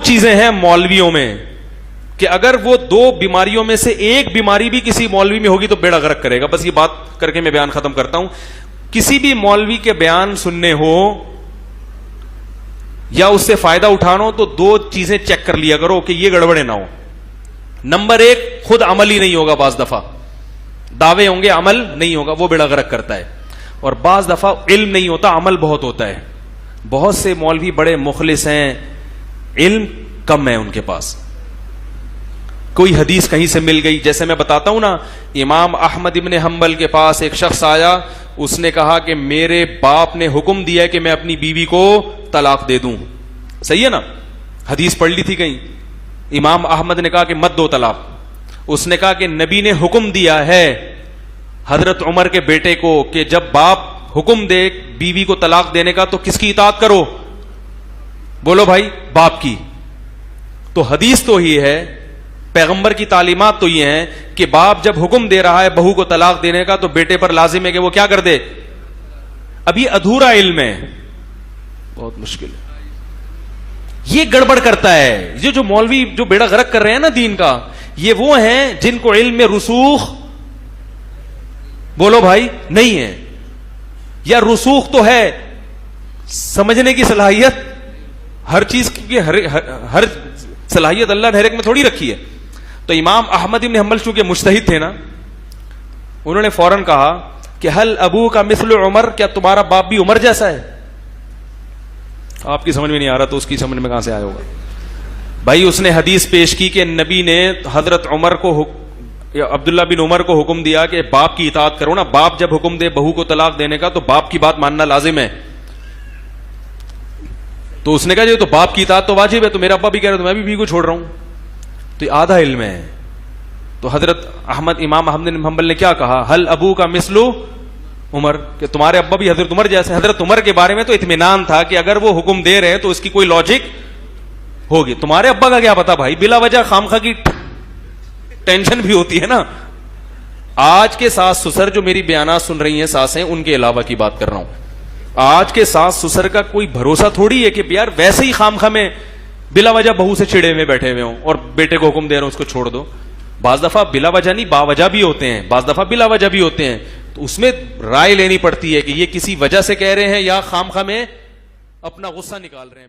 چیزیں ہیں مولویوں میں کہ اگر وہ دو بیماریوں میں سے ایک بیماری بھی کسی مولوی میں ہوگی تو بیڑا غرق کرے گا. بس یہ بات کر کے میں بیان ختم کرتا ہوں. کسی بھی مولوی کے بیان سننے ہو یا اس سے فائدہ اٹھانا ہو تو دو چیزیں چیک کر لیا کرو کہ یہ گڑبڑے نہ ہو. نمبر ایک, خود عمل ہی نہیں ہوگا, بعض دفعہ دعوے ہوں گے عمل نہیں ہوگا, وہ بیڑا غرق کرتا ہے. اور بعض دفعہ علم نہیں ہوتا, عمل بہت ہوتا ہے. بہت سے مولوی بڑے مخلص ہیں, علم کم ہے ان کے پاس. کوئی حدیث کہیں سے مل گئی, جیسے میں بتاتا ہوں نا, امام احمد ابن حنبل کے پاس ایک شخص آیا, اس نے کہا کہ میرے باپ نے حکم دیا ہے کہ میں اپنی بیوی کو طلاق دے دوں. صحیح ہے نا, حدیث پڑھ لی تھی کہیں. امام احمد نے کہا کہ مت دو طلاق. اس نے کہا کہ نبی نے حکم دیا ہے حضرت عمر کے بیٹے کو کہ جب باپ حکم دے بیوی کو طلاق دینے کا تو کس کی اطاعت کرو؟ بولو بھائی, باپ کی. تو حدیث تو ہی ہے, پیغمبر کی تعلیمات تو یہ ہیں کہ باپ جب حکم دے رہا ہے بہو کو طلاق دینے کا تو بیٹے پر لازم ہے کہ وہ کیا کر دے. ابھی ادھورا علم ہے, بہت مشکل ہے. یہ گڑبڑ کرتا ہے. یہ جو مولوی جو بیڑا غرق کر رہے ہیں نا دین کا, یہ وہ ہیں جن کو علم میں رسوخ, بولو بھائی, نہیں ہے. یا رسوخ تو ہے, سمجھنے کی صلاحیت, ہر چیز کی ہر صلاحیت اللہ نے ہر ایک میں تھوڑی رکھی ہے. تو امام احمد بن حنبل چونکہ مجتہد تھے نا, انہوں نے فوراً کہا کہ حل ابو کا مثل عمر, کیا تمہارا باپ بھی عمر جیسا ہے؟ آپ کی سمجھ میں نہیں آ رہا تو اس کی سمجھ میں کہاں سے آیا ہوگا بھائی. اس نے حدیث پیش کی کہ نبی نے حضرت عمر کو عبداللہ بن عمر کو حکم دیا کہ باپ کی اطاعت کرو نا. باپ جب حکم دے بہو کو طلاق دینے کا تو باپ کی بات ماننا لازم ہے. تو اس نے کہا جو تو باپ کی اطاعت تو واجب ہے, تو میرا ابا بھی کہہ رہا تو میں بھی بیوی کو چھوڑ رہا ہوں. تو یہ آدھا علم ہے. تو حضرت امام احمد بن حنبل نے کیا کہا, حل ابو کا مثلو عمر, کہ تمہارے ابا بھی حضرت عمر جیسے. حضرت عمر کے بارے میں تو اطمینان تھا کہ اگر وہ حکم دے رہے ہیں تو اس کی کوئی لاجک ہوگی. تمہارے ابا کا کیا پتا بھائی, بلا وجہ خامخواہ کی ٹینشن بھی ہوتی ہے نا. آج کے ساس سسر جو میری بیانات سن رہی ہیں ساسیں, ان کے علاوہ کی بات کر رہا ہوں. آج کے ساس سسر کا کوئی بھروسہ تھوڑی ہے کہ یار ویسے ہی خامخواہ میں بلا وجہ بہو سے چڑے ہوئے بیٹھے ہوئے ہوں اور بیٹے کو حکم دے رہے ہوں اس کو چھوڑ دو. بعض دفعہ بلا وجہ نہیں باوجہ بھی ہوتے ہیں, بعض دفعہ بلا وجہ بھی ہوتے ہیں. تو اس میں رائے لینی پڑتی ہے کہ یہ کسی وجہ سے کہہ رہے ہیں یا خامخواہ میں اپنا غصہ نکال رہے ہیں.